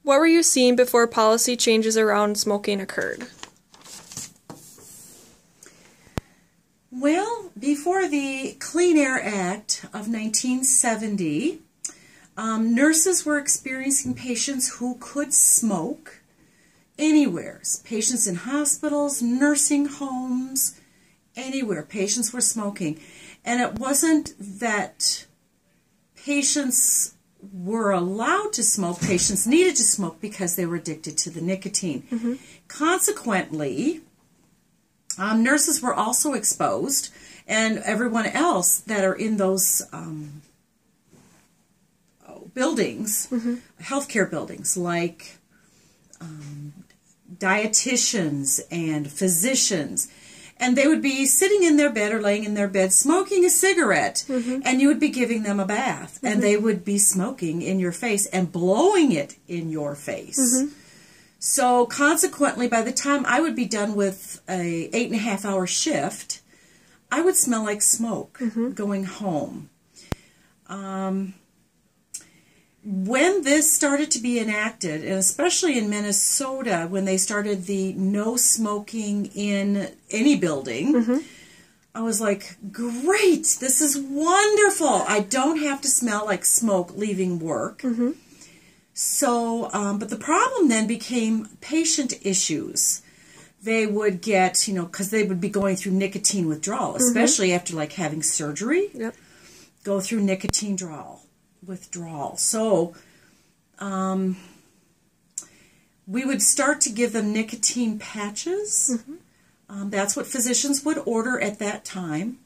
What were you seeing before policy changes around smoking occurred? Well, before the Clean Air Act of 1970, nurses were experiencing patients who could smoke anywhere. Patients in hospitals, nursing homes, anywhere. Patients were smoking. And it wasn't that patients were allowed to smoke. Patients needed to smoke because they were addicted to the nicotine. Consequently, nurses were also exposed, and everyone else that are in those buildings, healthcare buildings, like dietitians and physicians, and they would be sitting in their bed or laying in their bed smoking a cigarette, and you would be giving them a bath, and they would be smoking in your face and blowing it in your face. So consequently, by the time I would be done with a 8.5-hour shift, I would smell like smoke going home. When this started to be enacted, and especially in Minnesota, when they started the no smoking in any building, I was like, great, this is wonderful. I don't have to smell like smoke leaving work. So, but the problem then became patient issues. They would get, because they would be going through nicotine withdrawal, especially after like having surgery, go through nicotine withdrawal. So, we would start to give them nicotine patches. That's what physicians would order at that time.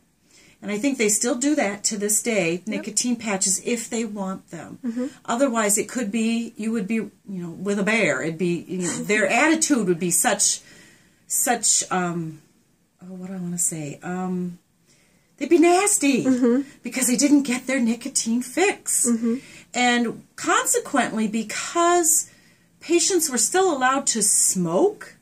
And I think they still do that to this day, nicotine patches, if they want them. Otherwise, it could be, you would be, with a bear. It'd be, their attitude would be such, what do I want to say? They'd be nasty because they didn't get their nicotine fix. And consequently, because patients were still allowed to smoke,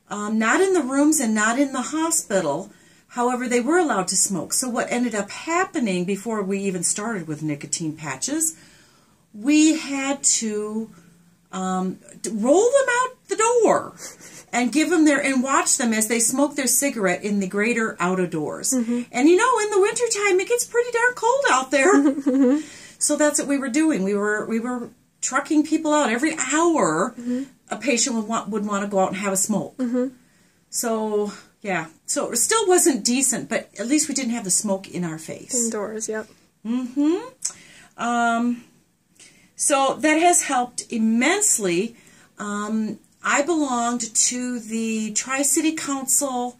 not in the rooms and not in the hospital, however, they were allowed to smoke. So what ended up happening before we even started with nicotine patches, we had to roll them out the door and give them and watch them as they smoke their cigarette in the greater outer doors. And in the wintertime, it gets pretty darn cold out there. So that's what we were doing. We were trucking people out every hour. A patient would want to go out and have a smoke. So yeah, so it still wasn't decent, but at least we didn't have the smoke in our face. Indoors, yep. So that has helped immensely. I belonged to the Tri-City Council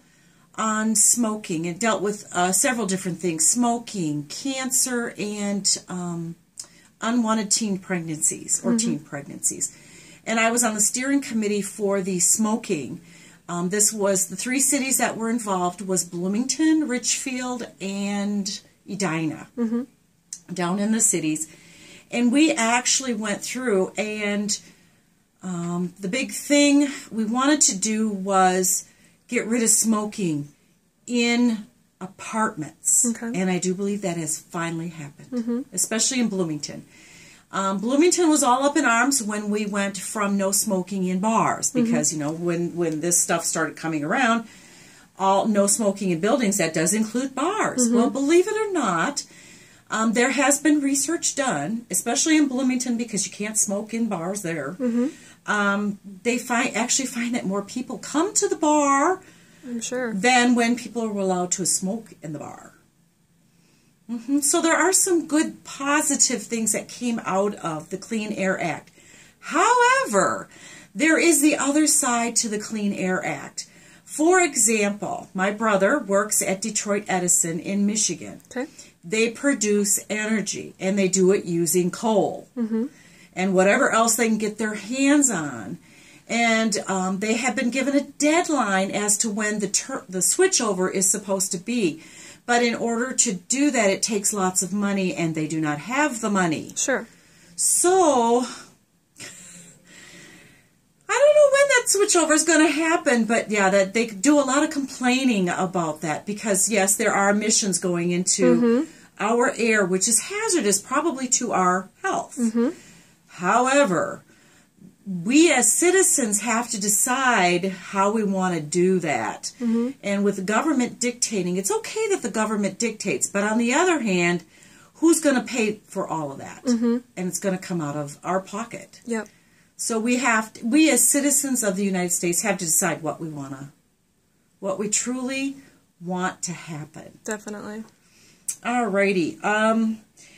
on Smoking. It dealt with several different things: smoking, cancer, and unwanted teen pregnancies or teen pregnancies. And I was on the steering committee for the smoking. This was the 3 cities that were involved was Bloomington, Richfield, and Edina, down in the cities. And we actually went through, and the big thing we wanted to do was get rid of smoking in apartments. And I do believe that has finally happened, especially in Bloomington. Bloomington was all up in arms when we went from no smoking in bars, because, when this stuff started coming around, all no smoking in buildings, that does include bars. Well, believe it or not, there has been research done, especially in Bloomington, because you can't smoke in bars there. They actually find that more people come to the bar than when people are allowed to smoke in the bar. So there are some good positive things that came out of the Clean Air Act. However, there is the other side to the Clean Air Act. For example, my brother works at Detroit Edison in Michigan. They produce energy, and they do it using coal and whatever else they can get their hands on. And they have been given a deadline as to when the switchover is supposed to be. But in order to do that, it takes lots of money, and they do not have the money. So, I don't know when that switchover is going to happen, but yeah, that they do a lot of complaining about that, because yes, there are emissions going into our air, which is hazardous probably to our health. However, we as citizens have to decide how we want to do that. And with the government dictating, it's okay that the government dictates, but on the other hand, who's going to pay for all of that? And it's going to come out of our pocket. Yep. So we as citizens of the United States have to decide what we truly want to happen. Definitely. Alrighty.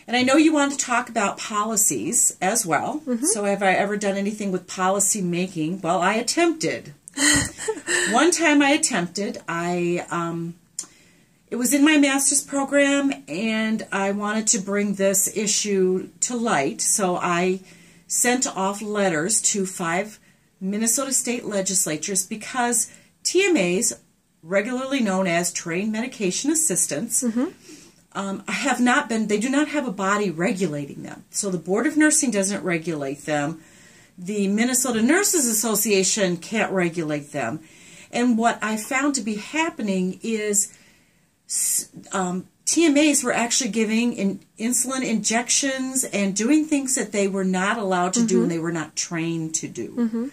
And I know you wanted to talk about policies as well. So have I ever done anything with policy making? Well, I attempted. One time I attempted. It was in my master's program, and I wanted to bring this issue to light. So I sent off letters to 5 Minnesota state legislatures because TMAs, regularly known as trained medication assistants, they do not have a body regulating them. So the Board of Nursing doesn't regulate them. The Minnesota Nurses Association can't regulate them. And what I found to be happening is TMAs were actually giving insulin injections and doing things that they were not allowed to do and they were not trained to do.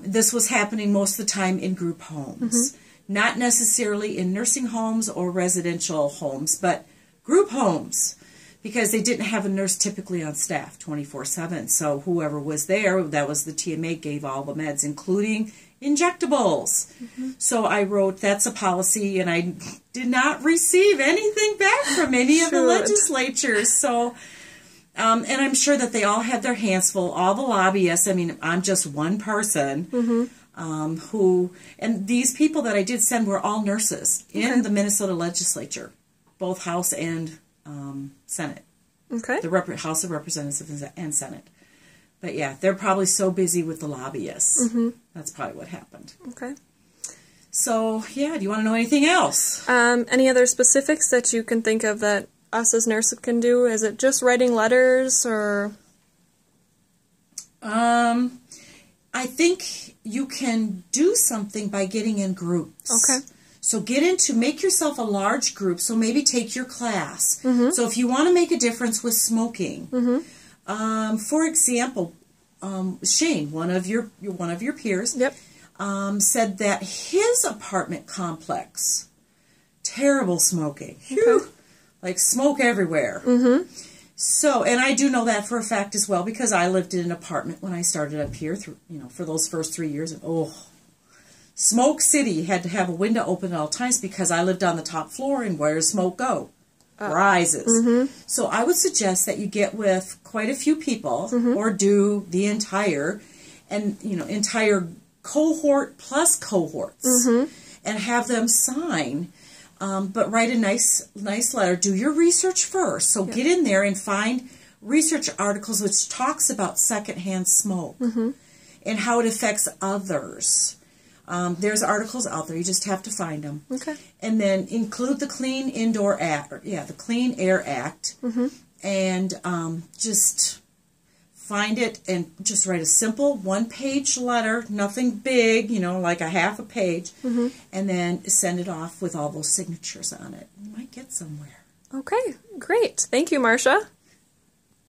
This was happening most of the time in group homes. Not necessarily in nursing homes or residential homes, but group homes, because they didn't have a nurse typically on staff 24/7. So whoever was there, that was the TMA, gave all the meds, including injectables. So I wrote, that's a policy, and I did not receive anything back from any of the legislatures. So, and I'm sure that they all had their hands full, all the lobbyists. I mean, I'm just one person. And these people that I did send were all nurses in the Minnesota legislature, both House and Senate. The House of Representatives and Senate. But yeah, they're probably so busy with the lobbyists. That's probably what happened. Okay. So, yeah, do you want to know anything else? Any other specifics that you can think of that us as nurses can do? Is it just writing letters, or? I think you can do something by getting in groups. Okay. So make yourself a large group. So maybe take your class. So if you want to make a difference with smoking, for example, Shane, one of your peers, said that his apartment complex, terrible smoking, like smoke everywhere. So, and I do know that for a fact as well, because I lived in an apartment when I started up here, for those first 3 years, and Smoke City. You had to have a window open at all times because I lived on the top floor, and where does smoke go? Rises. So I would suggest that you get with quite a few people, or do the entire cohort plus cohorts, and have them sign. But write a nice letter. Do your research first. So get in there and find research articles which talks about secondhand smoke and how it affects others. There's articles out there. You just have to find them. And then include the Clean Indoor Act, the Clean Air Act, and just find it and just write a simple one-page letter, nothing big, like a half a page, and then send it off with all those signatures on it. You might get somewhere. Okay, great. Thank you, Marcia.